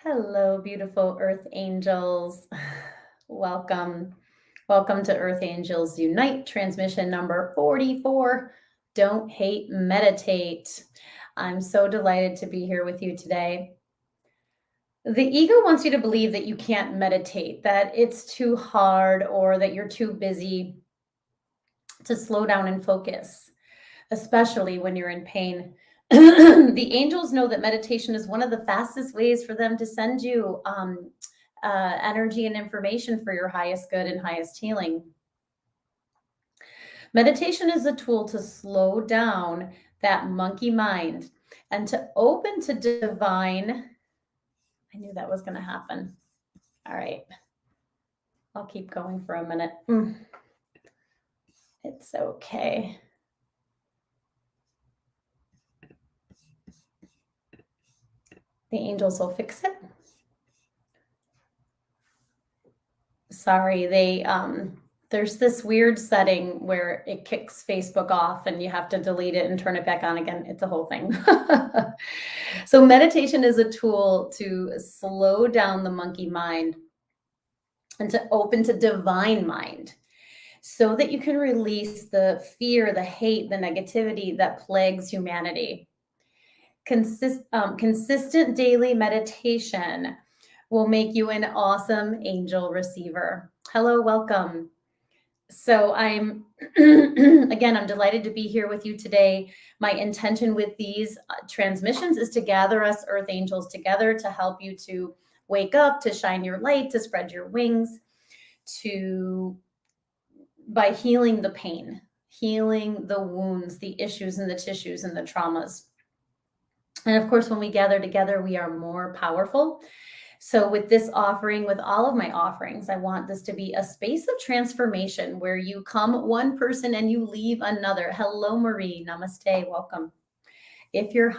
Hello, beautiful Earth Angels. Welcome. Welcome to Earth Angels Unite, transmission number 44. Don't hate, meditate. I'm so delighted to be here with you today. The ego wants you to believe that you can't meditate, that it's too hard, or that you're too busy to slow down and focus, especially when you're in pain. The angels know that meditation is one of the fastest ways for them to send you energy and information for your highest good and highest healing. Meditation is a tool to slow down that monkey mind and to open to divine. I knew that was going to happen. All right. I'll keep going for a minute. It's okay. The angels will fix it. Sorry, there's this weird setting where it kicks Facebook off and you have to delete it and turn it back on again. It's a whole thing. So meditation is a tool to slow down the monkey mind and to open to divine mind so that you can release the fear, the hate, the negativity that plagues humanity. Consistent daily meditation will make you an awesome angel receiver. Hello, welcome. So I'm delighted to be here with you today. My intention with these transmissions is to gather us Earth Angels together to help you to wake up, to shine your light, to spread your wings, by healing the pain, healing the wounds, the issues and the tissues and the traumas. And of course, when we gather together, we are more powerful. So with this offering, with all of my offerings, I want this to be a space of transformation where you come one person and you leave another. Hello, Marie. Namaste. Welcome. If you're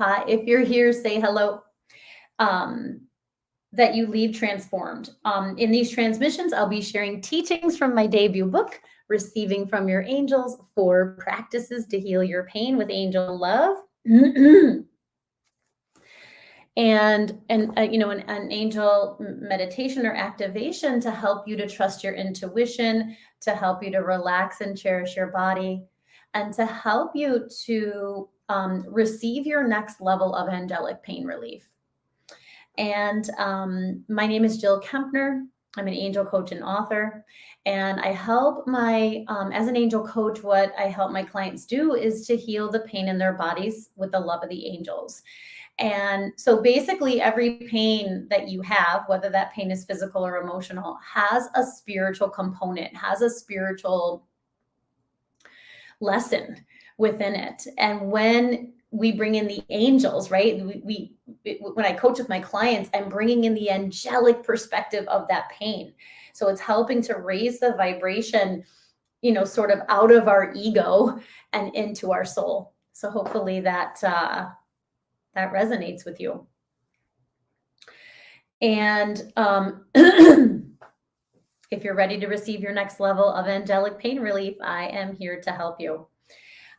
here, say hello. That you leave transformed. In these transmissions, I'll be sharing teachings from my debut book, Receiving from Your Angels, 4 Practices to Heal Your Pain with Angel Love. And an angel meditation or activation to help you to trust your intuition, to help you to relax and cherish your body, and to help you to receive your next level of angelic pain relief. And my name is Jill Kempner. I'm an angel coach and author, and I help as an angel coach, what I help my clients do is to heal the pain in their bodies with the love of the angels. And so basically every pain that you have, whether that pain is physical or emotional, has a spiritual component, has a spiritual lesson within it. And when we bring in the angels, right? When I coach with my clients, I'm bringing in the angelic perspective of that pain. So it's helping to raise the vibration, sort of out of our ego and into our soul. So hopefully that resonates with you. And if you're ready to receive your next level of angelic pain relief, I am here to help you.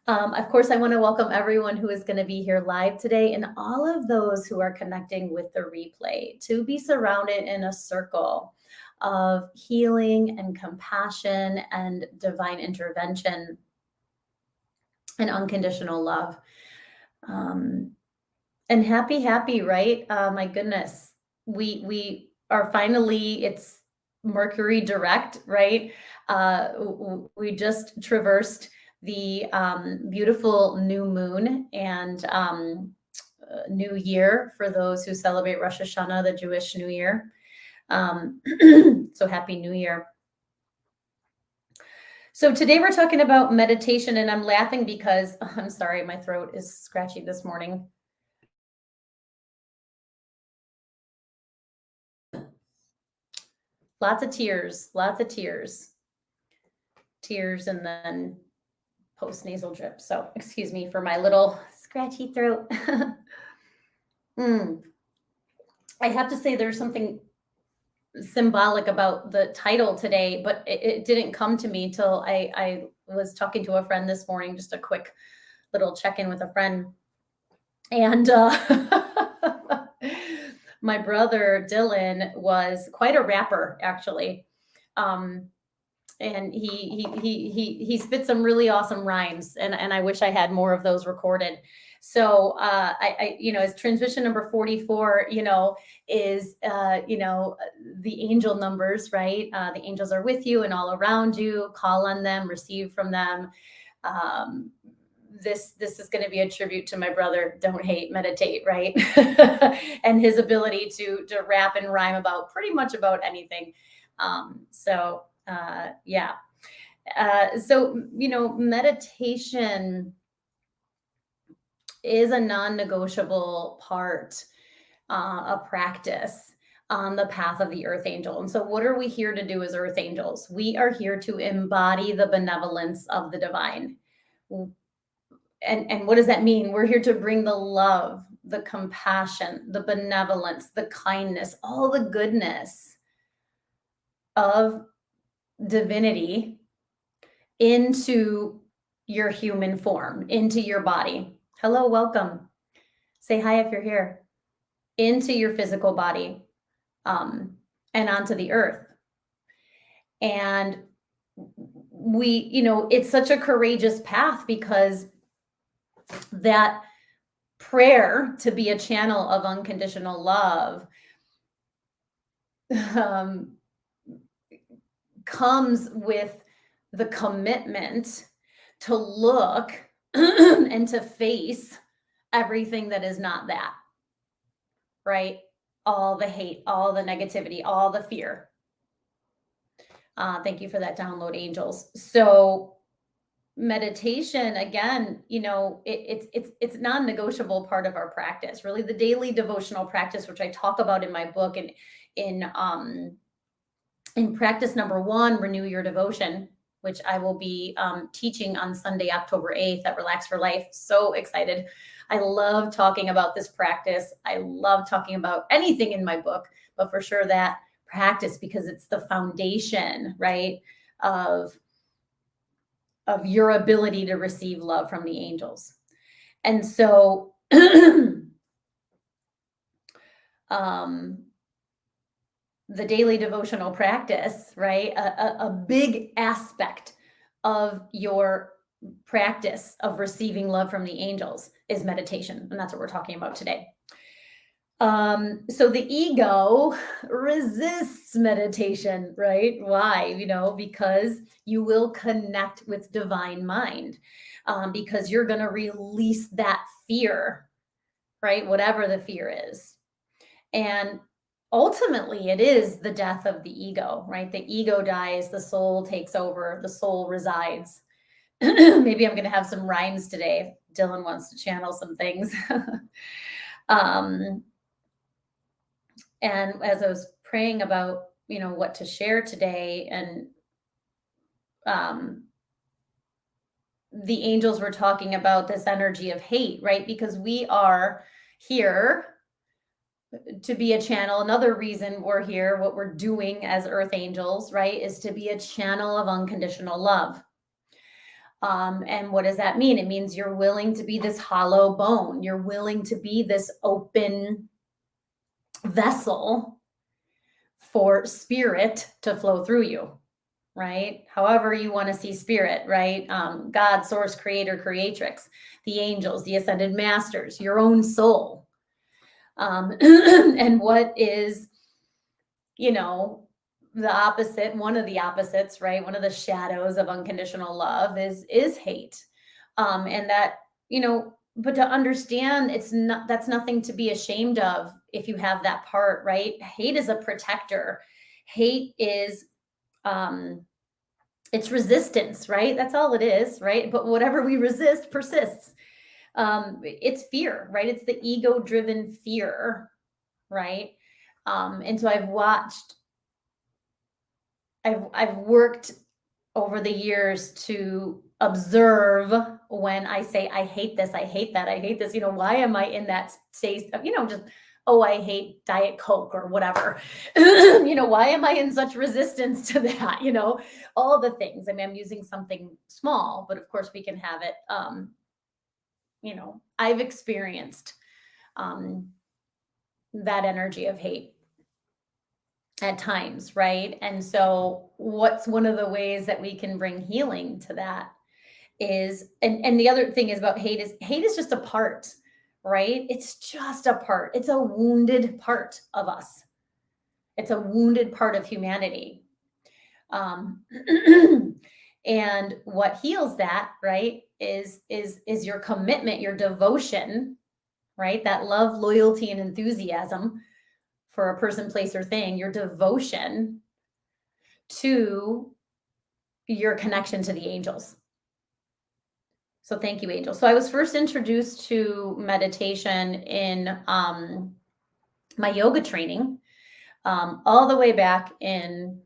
Of course, I want to welcome everyone who is going to be here live today and all of those who are connecting with the replay to be surrounded in a circle of healing and compassion and divine intervention and unconditional love. And happy, right? My goodness. We are finally, it's Mercury direct, right? We just traversed the beautiful new moon and new year for those who celebrate Rosh Hashanah, the Jewish New Year. So happy New Year. So today we're talking about meditation, and I'm laughing because I'm sorry, my throat is scratchy this morning. Lots of tears, and then post-nasal drip. So excuse me for my little scratchy throat. I have to say there's something symbolic about the title today, but it didn't come to me till I was talking to a friend this morning, just a quick little check-in with a friend. And my brother Dylan was quite a rapper, actually. Um, and he spit some really awesome rhymes, and I wish I had more of those recorded. So his transmission number 44, is the angel numbers, right? The angels are with you and all around you. Call on them, receive from them. Um, this is going to be a tribute to my brother. Don't hate, meditate, right? And his ability to rap and rhyme about pretty much about anything. Yeah. Meditation is a non-negotiable part, a practice on the path of the earth angel. And so, what are we here to do as earth angels? We are here to embody the benevolence of the divine. And what does that mean? We're here to bring the love, the compassion, the benevolence, the kindness, all the goodness of divinity into your human form, into your body. Hello, welcome. Say hi if you're here. Into your physical body, and onto the earth. And it's such a courageous path, because that prayer to be a channel of unconditional love comes with the commitment to look and to face everything that is not that, right? All the hate, all the negativity, all the fear. Thank you for that download, angels. So meditation, again, it's non-negotiable part of our practice. Really, the daily devotional practice, which I talk about in my book, and in practice number 1, renew your devotion, which I will be teaching on Sunday, October 8th at Relax for Life. So excited. I love talking about this practice. I love talking about anything in my book, but for sure that practice, because it's the foundation, right, of your ability to receive love from the angels. And so the daily devotional practice, right? A big aspect of your practice of receiving love from the angels is meditation. And that's what we're talking about today. So the ego resists meditation, right? Why? Because you will connect with divine mind, because you're going to release that fear, right? Whatever the fear is. And ultimately, it is the death of the ego, right? The ego dies, the soul takes over, the soul resides. Maybe I'm going to have some rhymes today. Dylan wants to channel some things. And as I was praying about, what to share today, and the angels were talking about this energy of hate, right? Because we are here to be a channel. Another reason we're here, what we're doing as earth angels, right, is to be a channel of unconditional love. And what does that mean? It means you're willing to be this hollow bone. You're willing to be this open vessel for spirit to flow through you, right? However you want to see spirit, right? God, source, creator, creatrix, the angels, the ascended masters, your own soul. And what is, the opposite, one of the opposites, right? One of the shadows of unconditional love is hate. And that, but to understand, that's nothing to be ashamed of if you have that part, right? Hate is a protector. Hate is, it's resistance, right? That's all it is, right? But whatever we resist persists. It's fear, right? It's the ego-driven fear, right? And so I've worked over the years to observe when I say, I hate this, I hate that, I hate this, why am I in that state of, just, oh, I hate Diet Coke or whatever. Why am I in such resistance to that? All the things. I mean, I'm using something small, but of course we can have it. I've experienced that energy of hate at times, right? And so what's one of the ways that we can bring healing to that is, and the other thing is about hate is just a part, right? It's just a part. It's a wounded part of us. It's a wounded part of humanity. Um, and what heals that, right, is your commitment, your devotion, right? That love, loyalty, and enthusiasm for a person, place, or thing, your devotion to your connection to the angels. So thank you, angels. So I was first introduced to meditation in my yoga training, all the way back in,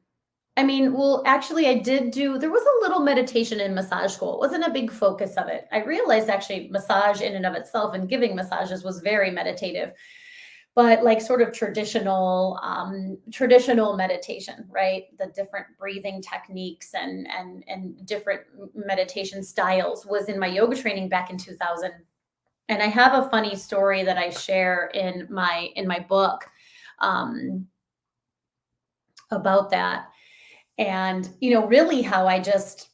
I mean, well, actually, I did do, there was a little meditation in massage school. It wasn't a big focus of it. I realized actually massage in and of itself and giving massages was very meditative, but like sort of traditional meditation, right? The different breathing techniques and different meditation styles was in my yoga training back in 2000. And I have a funny story that I share in my book about that. And, really how I just,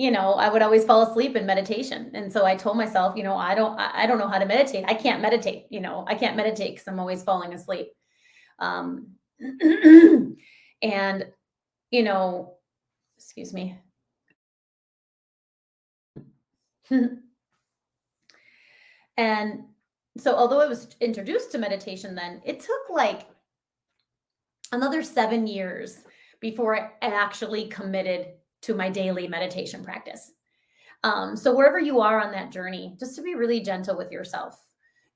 I would always fall asleep in meditation. And so I told myself, I don't know how to meditate. I can't meditate, I can't meditate because I'm always falling asleep. Um, and, you know, excuse me. And so although I was introduced to meditation, then it took like another 7 years before I actually committed to my daily meditation practice. So wherever you are on that journey, just to be really gentle with yourself,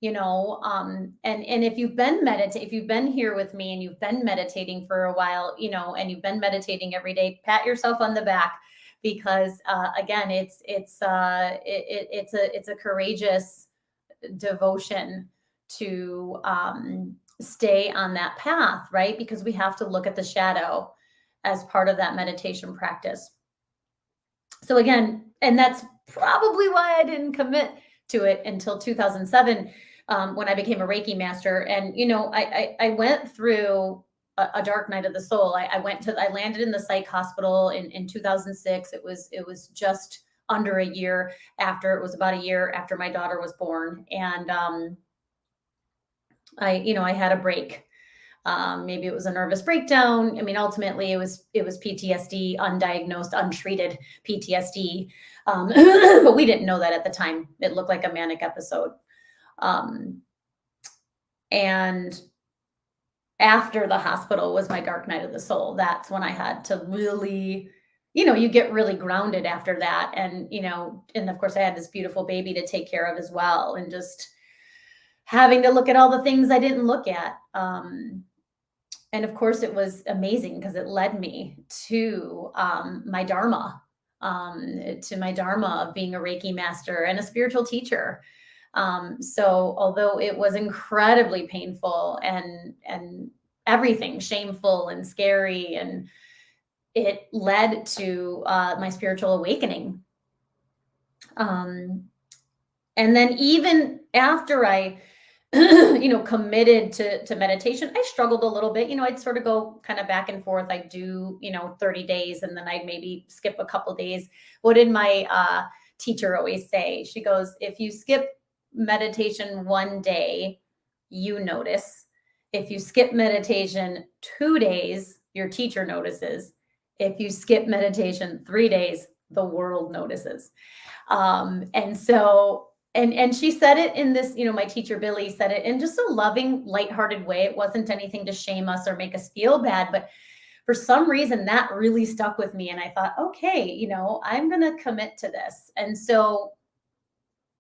and if you've been if you've been here with me and you've been meditating for a while, and you've been meditating every day, pat yourself on the back, because again, it's a courageous devotion to stay on that path, right? Because we have to look at the shadow as part of that meditation practice. So again, and that's probably why I didn't commit to it until 2007, when I became a Reiki master. And I went through a dark night of the soul. I landed in the psych hospital in 2006. It was just under a year after, it was about a year after my daughter was born, and I had a break. Maybe it was a nervous breakdown. I mean, ultimately it was PTSD, undiagnosed, untreated PTSD. But we didn't know that at the time. It looked like a manic episode. And after the hospital was my dark night of the soul. That's when I had to really, you get really grounded after that. And, and of course I had this beautiful baby to take care of as well. And just having to look at all the things I didn't look at. And of course, it was amazing because it led me to my Dharma, of being a Reiki master and a spiritual teacher. So although it was incredibly painful and everything, shameful and scary, and it led to my spiritual awakening. And then even after I committed to meditation, I struggled a little bit. I'd sort of go kind of back and forth. I'd do, 30 days and then I'd maybe skip a couple days. What did my teacher always say? She goes, if you skip meditation one day, you notice. If you skip meditation 2 days, your teacher notices. If you skip meditation 3 days, the world notices. And so, and she said it in this, my teacher, Billy, said it in just a loving, lighthearted way. It wasn't anything to shame us or make us feel bad, but for some reason that really stuck with me. And I thought, okay, I'm going to commit to this. And so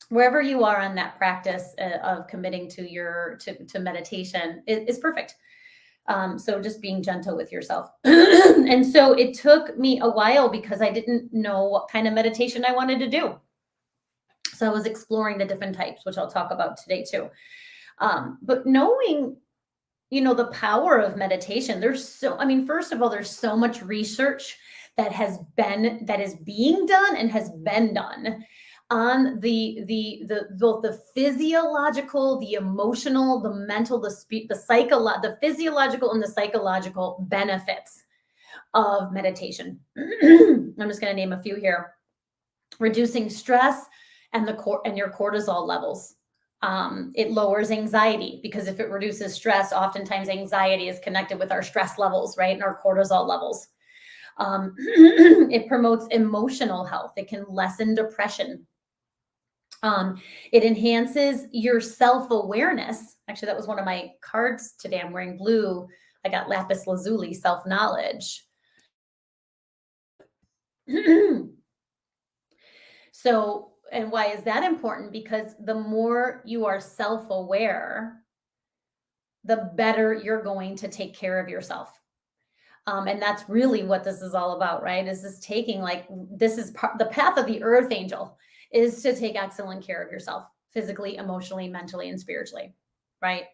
wherever you are on that practice of committing to meditation is perfect. So just being gentle with yourself. And so it took me a while because I didn't know what kind of meditation I wanted to do. So I was exploring the different types, which I'll talk about today too. But knowing, the power of meditation, first of all, there's so much research that is being done and has been done on the both the physiological, the emotional, the mental, the physiological and the psychological benefits of meditation. I'm just going to name a few here. Reducing stress and your cortisol levels. It lowers anxiety, because if it reduces stress, oftentimes anxiety is connected with our stress levels, right? And our cortisol levels. It promotes emotional health. It can lessen depression. It enhances your self-awareness. Actually, that was one of my cards today. I'm wearing blue. I got lapis lazuli, self-knowledge. So, and why is that important? Because the more you are self-aware, the better you're going to take care of yourself. And that's really what this is all about, right? Is this taking, like, this is the path of the earth angel, is to take excellent care of yourself physically, emotionally, mentally, and spiritually, right?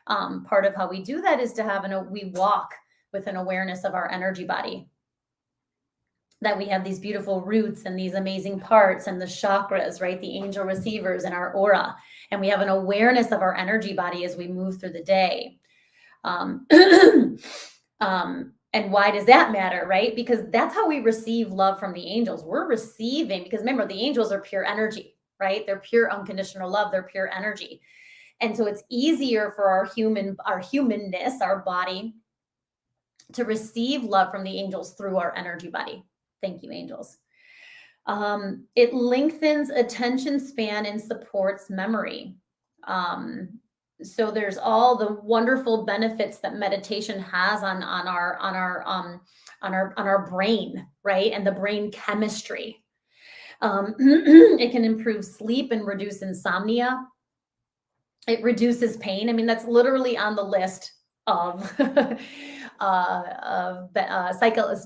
Part of how we do that is to have we walk with an awareness of our energy body, that we have these beautiful roots and these amazing parts and the chakras, right? The angel receivers in our aura. And we have an awareness of our energy body as we move through the day. And why does that matter, right? Because that's how we receive love from the angels. We're receiving, because remember, the angels are pure energy, right? They're pure unconditional love. They're pure energy. And so it's easier for our humanness, our body, to receive love from the angels through our energy body. Thank you, angels. It lengthens attention span and supports memory. So there's all the wonderful benefits that meditation has on our brain, right? And the brain chemistry. It can improve sleep and reduce insomnia. It reduces pain. I mean, that's literally on the list of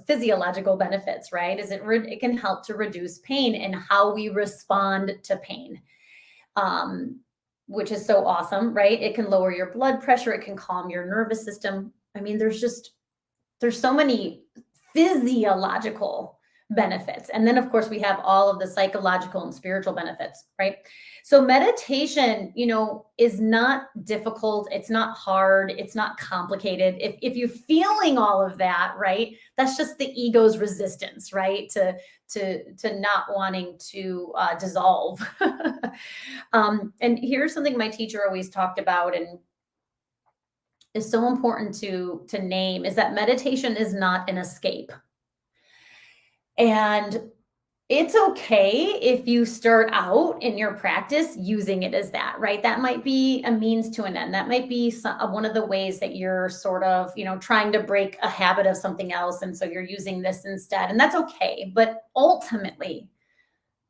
physiological benefits, right? It can help to reduce pain and how we respond to pain, which is so awesome, right? It can lower your blood pressure. It can calm your nervous system. I mean, there's so many physiological benefits. And then, of course, we have all of the psychological and spiritual benefits, right? So meditation, is not difficult. It's not hard. It's not complicated. If you're feeling all of that, right, that's just the ego's resistance, right, to not wanting to dissolve. And here's something my teacher always talked about, and is so important to name, is that meditation is not an escape. And it's okay if you start out in your practice using it as that, right? That might be a means to an end. That might be one of the ways that you're sort of, trying to break a habit of something else. And so you're using this instead. And that's okay. But ultimately,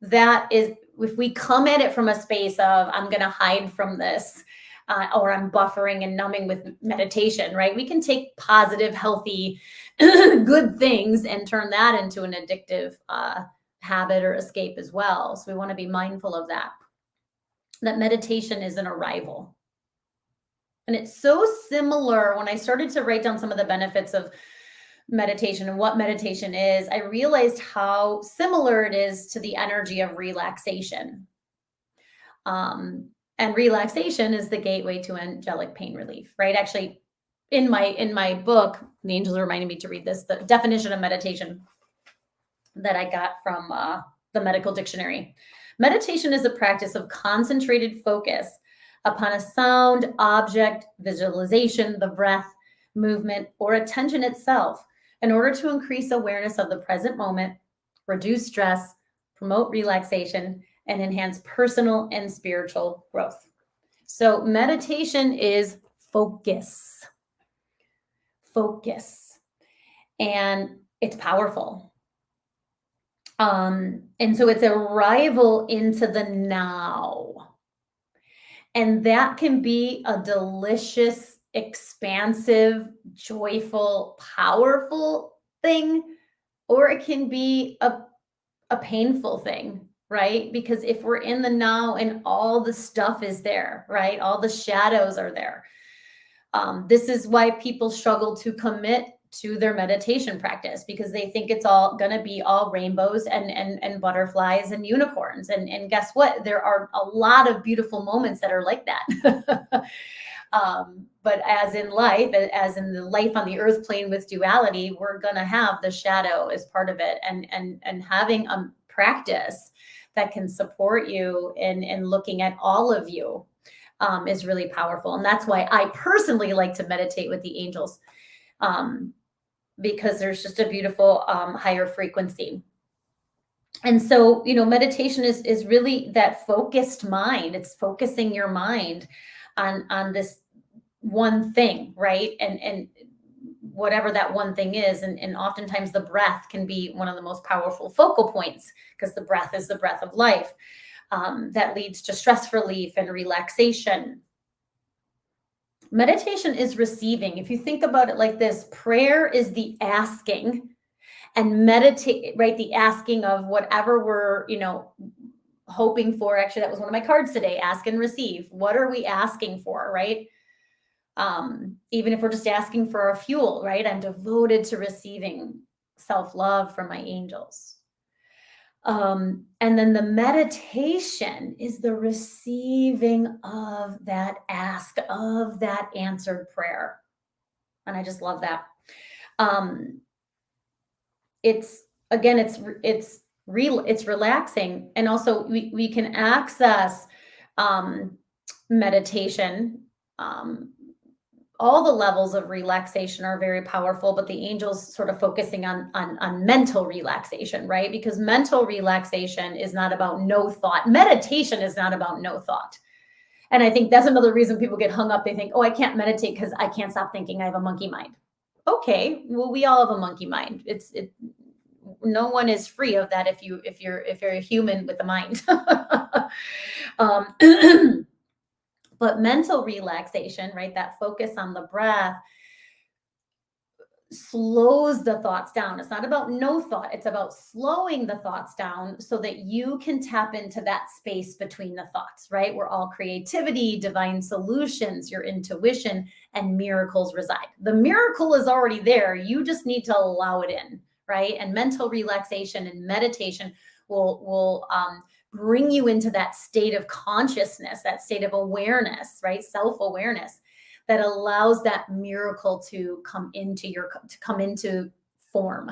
that is, if we come at it from a space of, I'm going to hide from this, or I'm buffering and numbing with meditation, right? We can take positive, healthy, good things and turn that into an addictive habit or escape as well. So we want to be mindful of that meditation is an arrival. And it's so similar. When I started to write down some of the benefits of meditation and what meditation is, I realized how similar it is to the energy of relaxation. And relaxation is the gateway to angelic pain relief, right? Actually, in my book, the angels reminded me to read this, the definition of meditation that I got from the medical dictionary. Meditation is a practice of concentrated focus upon a sound, object, visualization, the breath, movement, or attention itself in order to increase awareness of the present moment, reduce stress, promote relaxation, and enhance personal and spiritual growth. So meditation is focus. Focus. And it's powerful. And so it's arrival into the now. And that can be a delicious, expansive, joyful, powerful thing, or it can be a painful thing, right? Because if we're in the now and all the stuff is there, right? All the shadows are there. This is why people struggle to commit to their meditation practice because they think it's all going to be all rainbows and butterflies and unicorns. And guess what? There are a lot of beautiful moments that are like that. But as in life, as in the life on the earth plane with duality, we're going to have the shadow as part of it. And having a practice that can support you in looking at all of you is really powerful. And that's why I personally like to meditate with the angels, because there's just a beautiful higher frequency. And so, meditation is really that focused mind. It's focusing your mind on this one thing, right? And whatever that one thing is. And oftentimes the breath can be one of the most powerful focal points, because the breath is the breath of life, that leads to stress relief and relaxation. Meditation is receiving. If you think about it like this, prayer is the asking, and meditate, right? The asking of whatever we're, hoping for. Actually, that was one of my cards today, ask and receive. What are we asking for, right? Even if we're just asking for our fuel, right? I'm devoted to receiving self-love from my angels. And then the meditation is the receiving of that ask, of that answered prayer. And I just love that. It's relaxing. And also we can access, meditation. All the levels of relaxation are very powerful, but the angels sort of focusing on mental relaxation, right? Because mental relaxation is not about no thought. Meditation is not about no thought. And I think that's another reason people get hung up. They think, oh, I can't meditate because I can't stop thinking. I have a monkey mind. Okay, well, we all have a monkey mind. No one is free of that if you're a human with a mind. But mental relaxation, right? That focus on the breath slows the thoughts down. It's not about no thought. It's about slowing the thoughts down so that you can tap into that space between the thoughts, right? Where all creativity, divine solutions, your intuition, and miracles reside. The miracle is already there. You just need to allow it in, right? And mental relaxation and meditation will bring you into that state of consciousness, that state of awareness, right? Self-awareness that allows that miracle to come into form.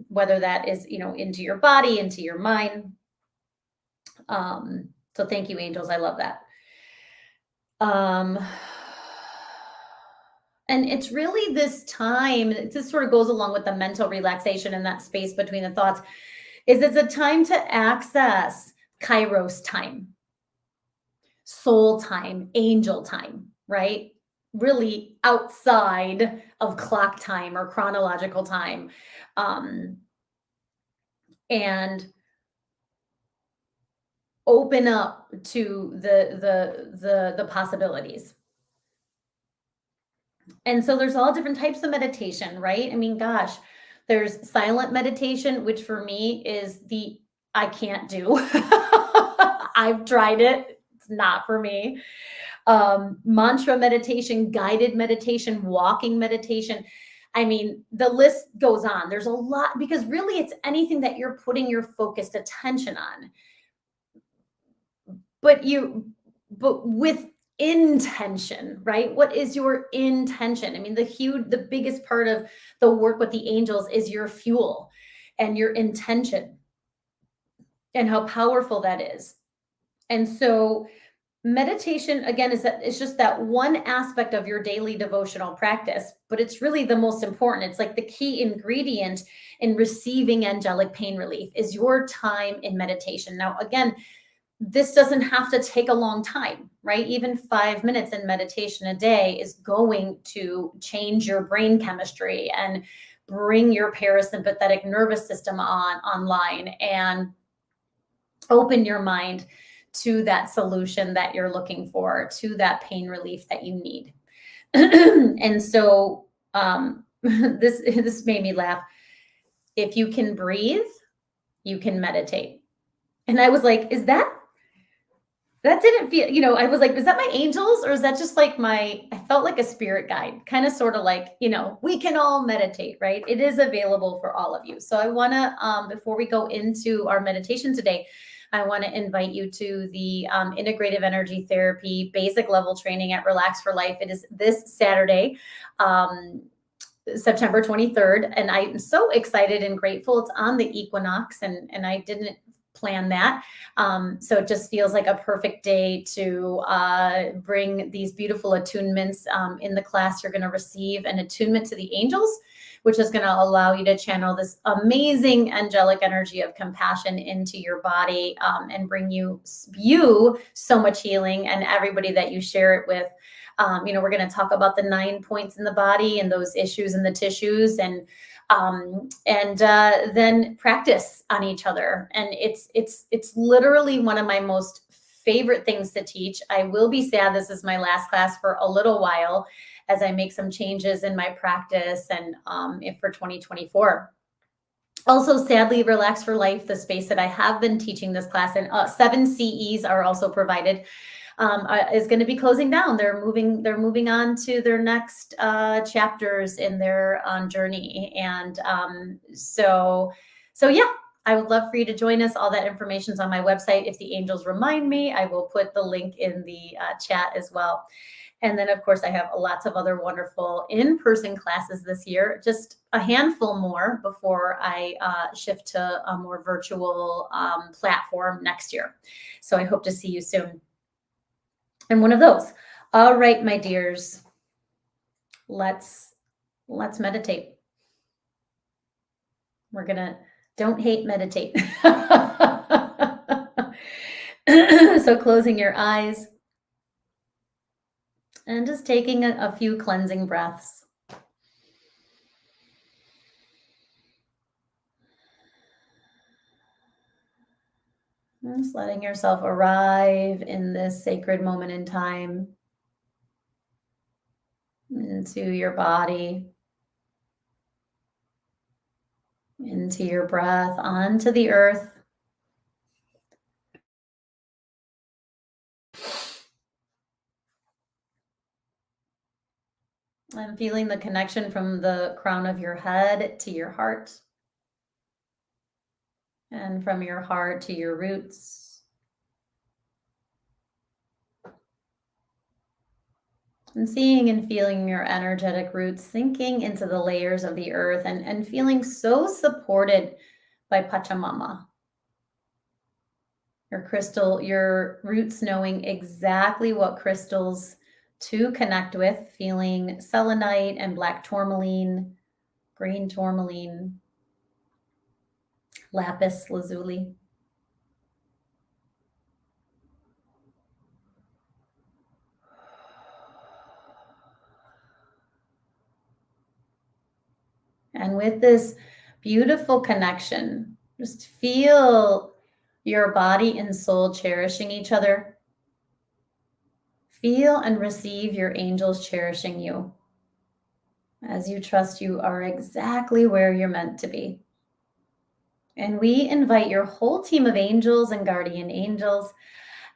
Whether that is, into your body, into your mind. So thank you, angels. I love that. And it's really this time, this sort of goes along with the mental relaxation and that space between the thoughts, is it's a time to access Kairos time, soul time, angel time, right? Really outside of clock time or chronological time. And open up to the possibilities. And so there's all different types of meditation, right? I mean, gosh, there's silent meditation, which for me is I can't do. I've tried it. It's not for me. Mantra meditation, guided meditation, walking meditation. I mean, the list goes on. There's a lot, because really it's anything that you're putting your focused attention on. But with intention, right? What is your intention? I mean, the biggest part of the work with the angels is your fuel and your intention and how powerful that is. And so meditation, again, it's just that one aspect of your daily devotional practice, but it's really the most important. It's like the key ingredient in receiving angelic pain relief is your time in meditation. Now, again, this doesn't have to take a long time, right? Even 5 minutes in meditation a day is going to change your brain chemistry and bring your parasympathetic nervous system online and open your mind to that solution that you're looking for, to that pain relief that you need. And so this made me laugh. If you can breathe, you can meditate. And I was like, that didn't feel, I was like, is that my angels, or is that just like I felt like a spirit guide, kind of sort of like, we can all meditate, right? It is available for all of you. So I want to, before we go into our meditation today, I want to invite you to the integrative energy therapy basic level training at Relax for Life. It is this Saturday. September 23rd. And I'm so excited and grateful. It's on the equinox, and I didn't plan that. So it just feels like a perfect day to bring these beautiful attunements. In the class, you're going to receive an attunement to the angels, which is going to allow you to channel this amazing angelic energy of compassion into your body, and bring you so much healing, and everybody that you share it with. We're going to talk about the 9 points in the body and those issues in the tissues, and then practice on each other. And it's literally one of my most favorite things to teach. I will be sad this is my last class for a little while as I make some changes in my practice, and if for 2024. Also, sadly, Relax for Life, the space that I have been teaching this class in, 7 CEs are also provided, is going to be closing down. They're moving on to their next chapters in their journey. And so yeah, I would love for you to join us. All that information is on my website. If the angels remind me, I will put the link in the chat as well. And then, of course, I have lots of other wonderful in-person classes this year, just a handful more before I shift to a more virtual platform next year. So I hope to see you soon in one of those. All right, my dears, let's meditate. We're gonna don't hate, meditate. So closing your eyes and just taking a few cleansing breaths. And just letting yourself arrive in this sacred moment in time, into your body, into your breath, onto the earth. I'm feeling the connection from the crown of your head to your heart, and from your heart to your roots. And seeing and feeling your energetic roots sinking into the layers of the earth, and feeling so supported by Pachamama. Your crystal, your roots knowing exactly what crystals to connect with, feeling selenite and black tourmaline, green tourmaline, lapis lazuli. And with this beautiful connection, just feel your body and soul cherishing each other. Feel and receive your angels cherishing you as you trust you are exactly where you're meant to be. And we invite your whole team of angels and guardian angels,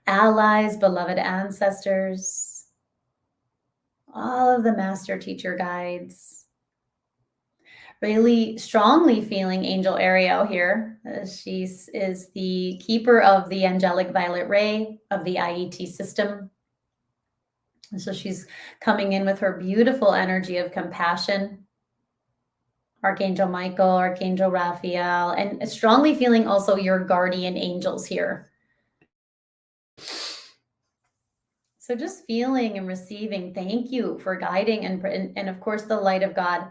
allies, beloved ancestors, all of the master teacher guides. Really strongly feeling Angel Ariel here. She is the keeper of the angelic violet ray of the IET system. And so she's coming in with her beautiful energy of compassion. Archangel Michael, Archangel Raphael, and strongly feeling also your guardian angels here. So just feeling and receiving, thank you for guiding, and of course the light of God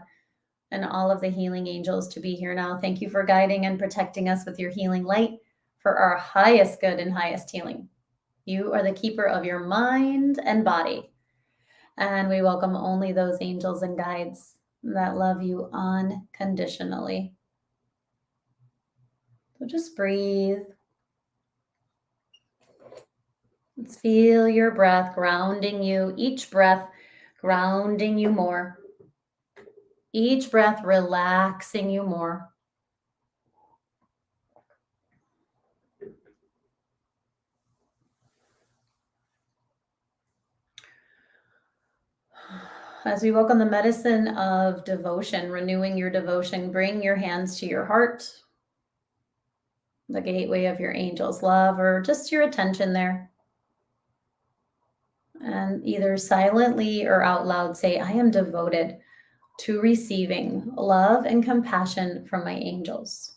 and all of the healing angels to be here now. Thank you for guiding and protecting us with your healing light for our highest good and highest healing. You are the keeper of your mind and body. And we welcome only those angels and guides that love you unconditionally. So just breathe. Let's feel your breath grounding you, each breath grounding you more. Each breath relaxing you more. As we welcome the medicine of devotion, renewing your devotion, bring your hands to your heart, the gateway of your angel's love, or just your attention there. And either silently or out loud say, I am devoted to receiving love and compassion from my angels.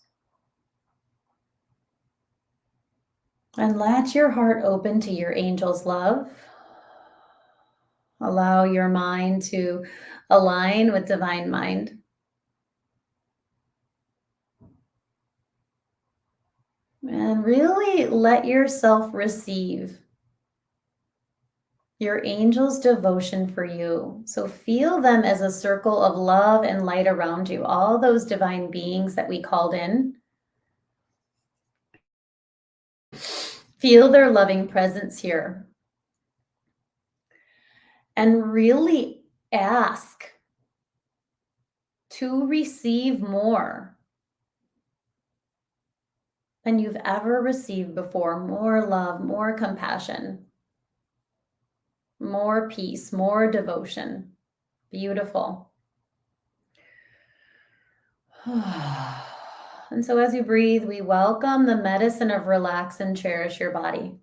And let your heart open to your angel's love. Allow your mind to align with divine mind. And really let yourself receive your angel's devotion for you. So feel them as a circle of love and light around you, all those divine beings that we called in. Feel their loving presence here. And really ask to receive more than you've ever received before. More love, more compassion, more peace, more devotion. Beautiful. And so as you breathe, we welcome the medicine of relax and cherish your body.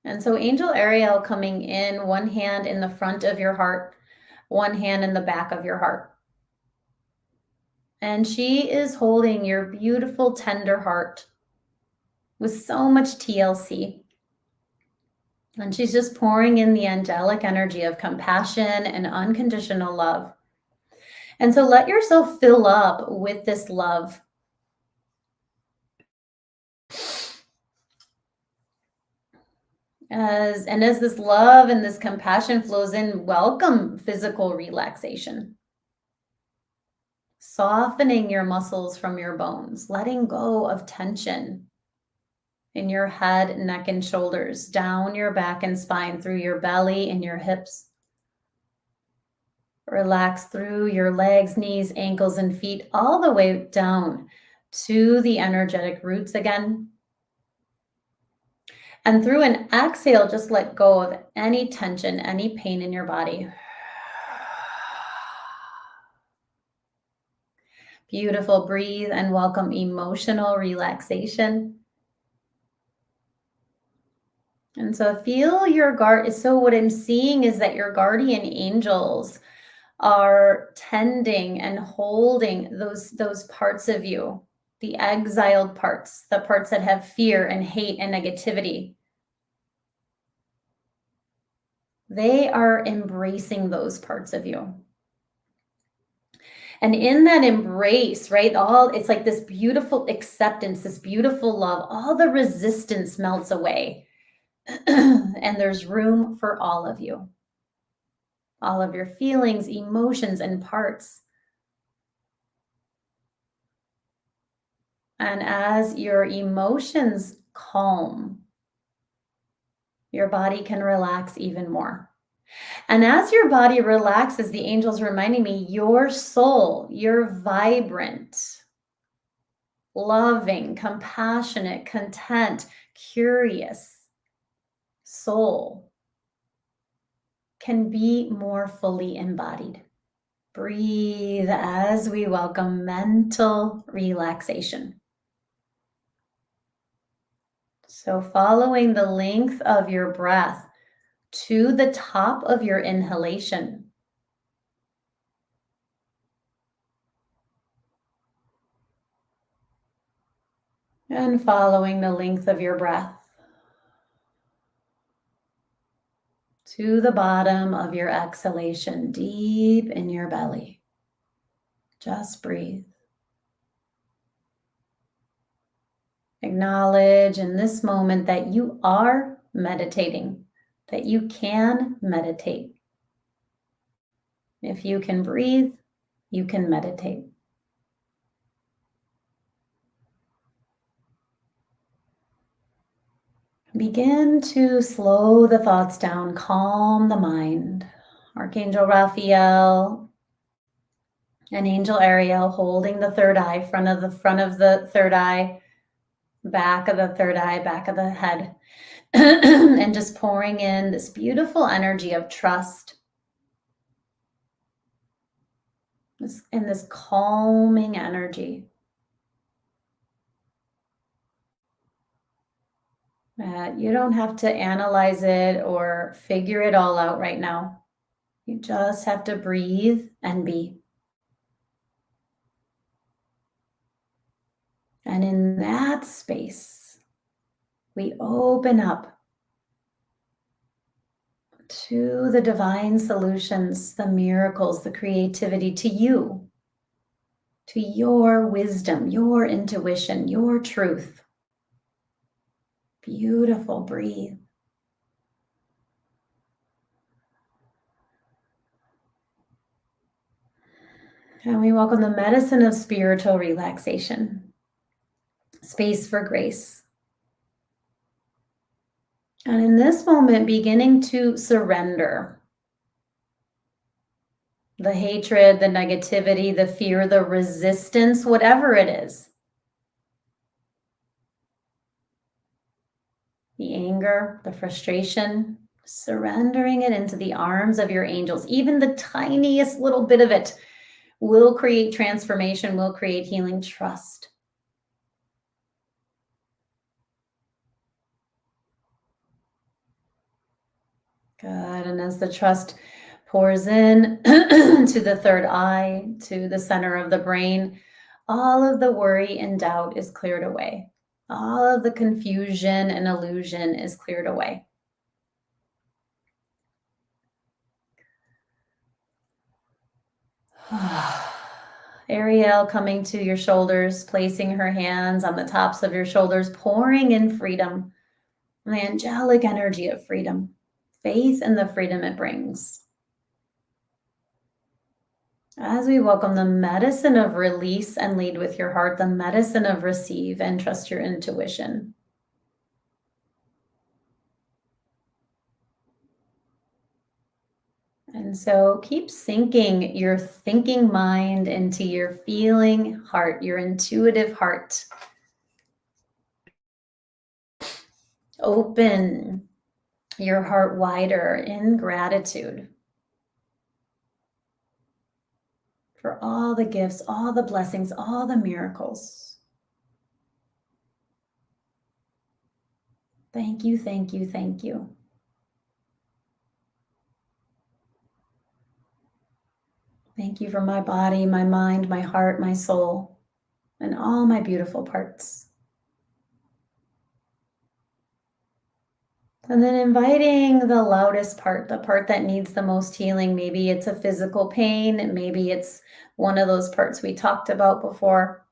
And so Angel Ariel coming in, one hand in the front of your heart, one hand in the back of your heart. And she is holding your beautiful, tender heart with so much TLC. And she's just pouring in the angelic energy of compassion and unconditional love. And so let yourself fill up with this love. As this love and this compassion flows in, welcome physical relaxation. Softening your muscles from your bones, letting go of tension in your head, neck, and shoulders, down your back and spine, through your belly and your hips. Relax through your legs, knees, ankles, and feet, all the way down to the energetic roots again. And through an exhale, just let go of any tension, any pain in your body. Beautiful. Breathe and welcome emotional relaxation. And so feel your guard. So what I'm seeing is that your guardian angels are tending and holding those parts of you, the exiled parts, the parts that have fear and hate and negativity. They are embracing those parts of you. And in that embrace, right, it's like this beautiful acceptance, this beautiful love, all the resistance melts away. And there's room for all of you, all of your feelings, emotions, and parts. And as your emotions calm, your body can relax even more. And as your body relaxes, the angel's reminding me, your soul, your vibrant, loving, compassionate, content, curious soul can be more fully embodied. Breathe as we welcome mental relaxation. So following the length of your breath to the top of your inhalation. And following the length of your breath to the bottom of your exhalation, deep in your belly. Just breathe. Acknowledge in this moment that you are meditating, that you can meditate. If you can breathe, you can meditate. Begin to slow the thoughts down, calm the mind. Archangel Raphael and Angel Ariel holding the third eye, front of the third eye, back of the third eye, back of the head. and just pouring in this beautiful energy of trust, this calming energy that you don't have to analyze it or figure it all out right now. You just have to breathe and be. And in that space, we open up to the divine solutions, the miracles, the creativity, to you, to your wisdom, your intuition, your truth. Beautiful. Breathe. And we welcome the medicine of spiritual relaxation, space for grace. And in this moment, beginning to surrender the hatred, the negativity, the fear, the resistance, whatever it is, the anger, the frustration, surrendering it into the arms of your angels. Even the tiniest little bit of it will create transformation, will create healing. Trust. Good. And as the trust pours in to the third eye, to the center of the brain, all of the worry and doubt is cleared away. All of the confusion and illusion is cleared away. Ariel coming to your shoulders, placing her hands on the tops of your shoulders, pouring in freedom, the angelic energy of freedom, faith in the freedom it brings. As we welcome the medicine of release and lead with your heart, the medicine of receive and trust your intuition. And so keep sinking your thinking mind into your feeling heart, your intuitive heart. Open your heart wider in gratitude for all the gifts, all the blessings, all the miracles. Thank you, thank you, thank you. Thank you for my body, my mind, my heart, my soul, and all my beautiful parts. And then inviting the loudest part, the part that needs the most healing. Maybe it's a physical pain, maybe it's one of those parts we talked about before.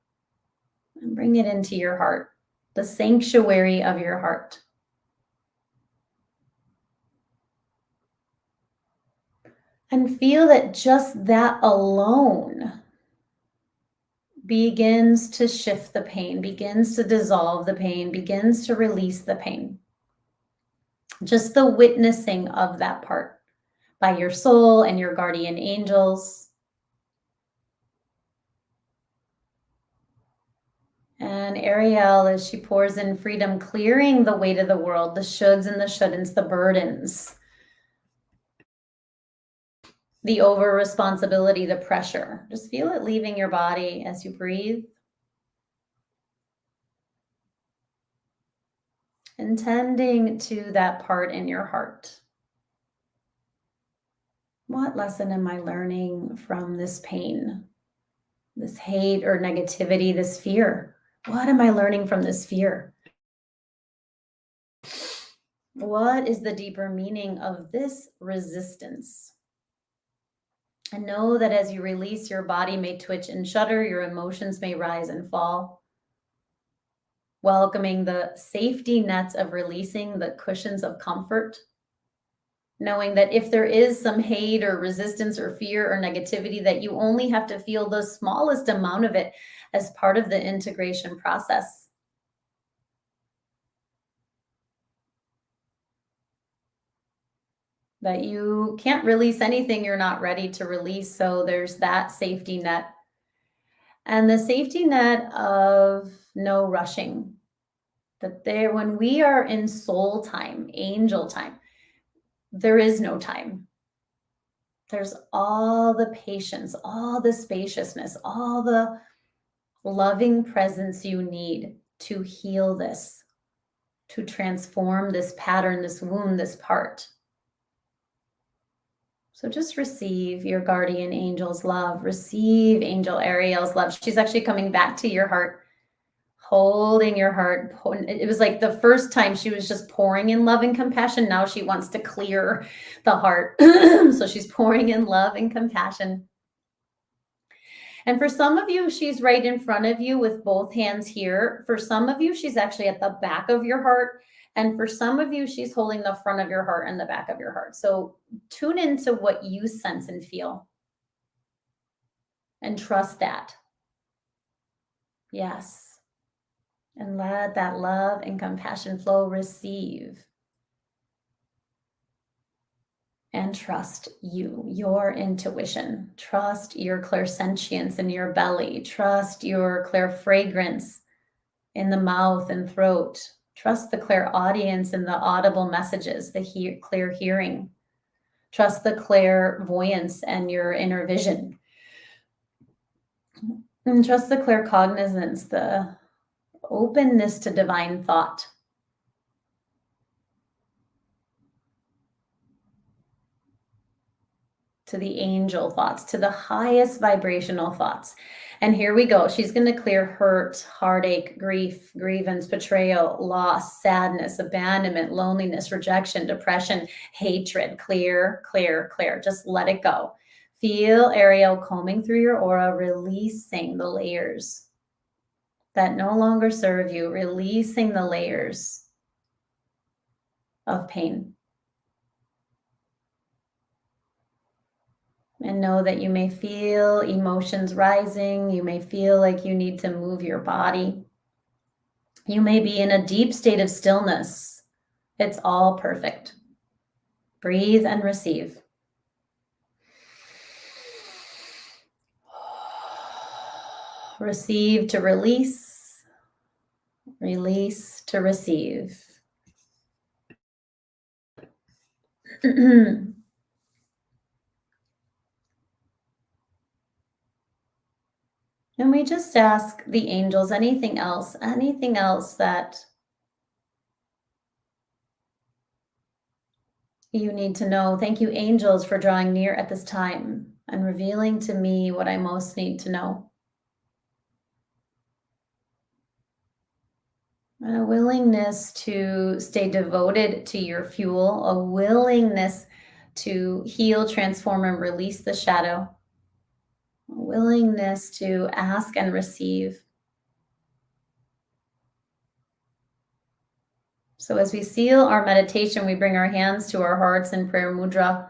And bring it into your heart, the sanctuary of your heart. And feel that just that alone begins to shift the pain, begins to dissolve the pain, begins to release the pain. Just the witnessing of that part by your soul and your guardian angels. And Ariel, as she pours in freedom, clearing the weight of the world, the shoulds and the shouldn'ts, the burdens, the over responsibility, the pressure. Just feel it leaving your body as you breathe. And tending to that part in your heart. What lesson am I learning from this pain, this hate or negativity, this fear? What am I learning from this fear? What is the deeper meaning of this resistance? And know that as you release, your body may twitch and shudder, your emotions may rise and fall. Welcoming the safety nets of releasing, the cushions of comfort. Knowing that if there is some hate or resistance or fear or negativity, that you only have to feel the smallest amount of it as part of the integration process. That you can't release anything you're not ready to release. So there's that safety net. And the safety net of no rushing. That there, when we are in soul time, angel time, there is no time. There's all the patience, all the spaciousness, all the loving presence you need to heal this, to transform this pattern, this wound, this part. So just receive your guardian angel's love. Receive Angel Ariel's love. She's actually coming back to your heart, holding your heart. It was like the first time she was just pouring in love and compassion. Now she wants to clear the heart. So she's pouring in love and compassion. And for some of you, she's right in front of you with both hands here. For some of you, she's actually at the back of your heart. And for some of you, she's holding the front of your heart and the back of your heart. So tune into what you sense and feel. And trust that. Yes. And let that love and compassion flow. Receive. And trust you, your intuition. Trust your clairsentience in your belly. Trust your clairfragrance in the mouth and throat. Trust the clairaudience in the audible messages, the clear hearing. Trust the clairvoyance and your inner vision. And trust the claircognizance, the openness to divine thought. To the angel thoughts, to the highest vibrational thoughts. And here we go. She's going to clear hurt, heartache, grief, grievance, betrayal, loss, sadness, abandonment, loneliness, rejection, depression, hatred. Clear, clear, clear. Just let it go. Feel Ariel combing through your aura, releasing the layers that no longer serve you, releasing the layers of pain. And know that you may feel emotions rising. You may feel like you need to move your body. You may be in a deep state of stillness. It's all perfect. Breathe and receive. Receive to release. Release to receive. And we just ask the angels, anything else that you need to know. Thank you, angels, for drawing near at this time and revealing to me what I most need to know. And a willingness to stay devoted to your fuel, a willingness to heal, transform, and release the shadow. A willingness to ask and receive. So as we seal our meditation, we bring our hands to our hearts in prayer mudra.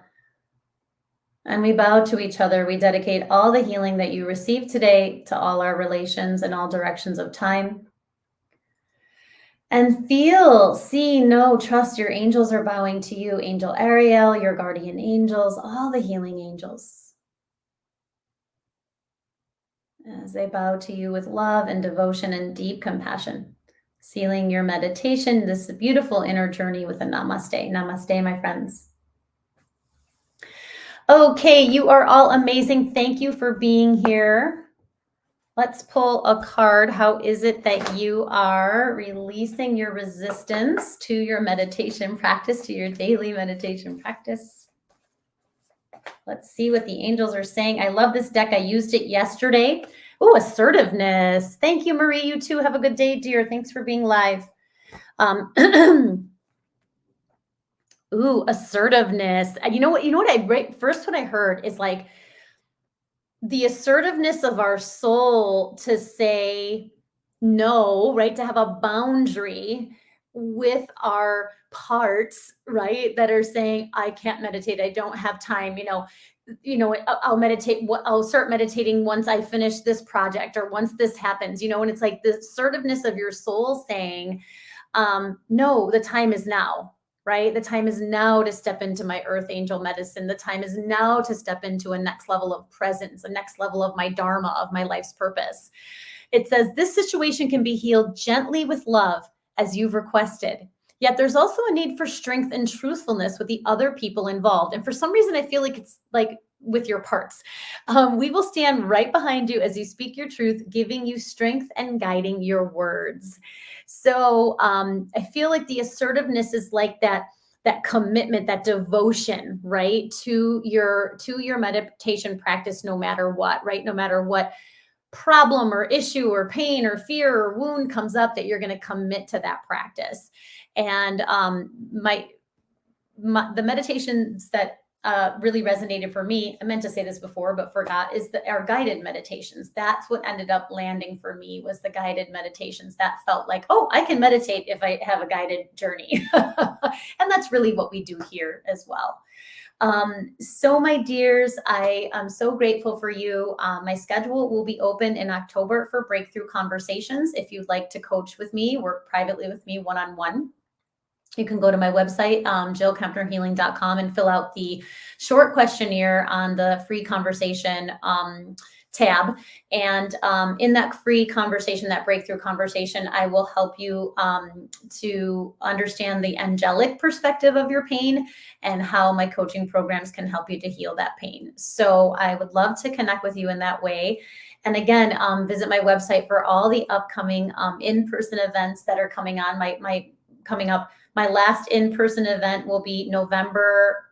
And we bow to each other. We dedicate all the healing that you received today to all our relations and all directions of time. And feel, see, know, trust your angels are bowing to you. Angel Ariel, your guardian angels, all the healing angels. As they bow to you with love and devotion and deep compassion. Sealing your meditation, this beautiful inner journey with a namaste. Namaste, my friends. Okay, you are all amazing. Thank you for being here. Let's pull a card. How is it that you are releasing your resistance to your meditation practice, to your daily meditation practice? Let's see what the angels are saying. I love this deck. I used it yesterday. Oh, assertiveness. Thank you, Marie. You too. Have a good day, dear. Thanks for being live. Ooh, assertiveness. You know what first what I heard is like the assertiveness of our soul to say no, right? To have a boundary with our parts, right? That are saying, I can't meditate. I don't have time. I'll meditate. I'll start meditating once I finish this project or once this happens, and it's like the assertiveness of your soul saying, no, the time is now, right? The time is now to step into my earth angel medicine. The time is now to step into a next level of presence, a next level of my dharma, of my life's purpose. It says this situation can be healed gently with love as you've requested. Yet there's also a need for strength and truthfulness with the other people involved. And for some reason, I feel like it's like with your parts. We will stand right behind you as you speak your truth, giving you strength and guiding your words. So I feel like the assertiveness is like that commitment, that devotion, right, to your meditation practice, no matter what, right, no matter what problem or issue or pain or fear or wound comes up, that you're going to commit to that practice. And the meditations that really resonated for me, I meant to say this before, but forgot, is our guided meditations. That's what ended up landing for me, was the guided meditations. That felt like, oh, I can meditate if I have a guided journey. And that's really what we do here as well. So my dears, I am so grateful for you. My schedule will be open in October for breakthrough conversations. If you'd like to coach with me, work privately with me one-on-one, you can go to my website, jillkempnerhealing.com, and fill out the short questionnaire on the free conversation tab. And in that free conversation, that breakthrough conversation, I will help you to understand the angelic perspective of your pain and how my coaching programs can help you to heal that pain. So I would love to connect with you in that way. And again, visit my website for all the upcoming in-person events that are coming on. Coming up. My last in-person event will be November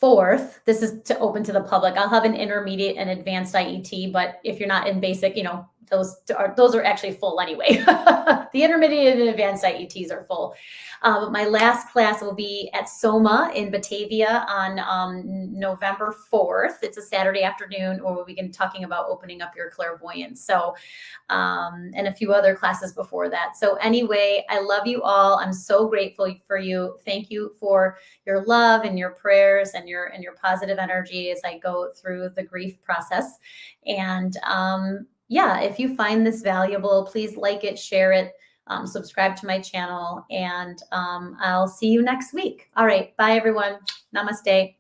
4th. This is open to the public. I'll have an intermediate and advanced IET, but if you're not in basic, those are actually full anyway. The intermediate and advanced IETs are full. My last class will be at Soma in Batavia on November 4th. It's a Saturday afternoon, or we'll begin talking about opening up your clairvoyance. So, and a few other classes before that. So anyway, I love you all. I'm so grateful for you. Thank you for your love and your prayers and your positive energy as I go through the grief process. And yeah, if you find this valuable, please like it, share it, subscribe to my channel, and I'll see you next week. All right. Bye, everyone. Namaste.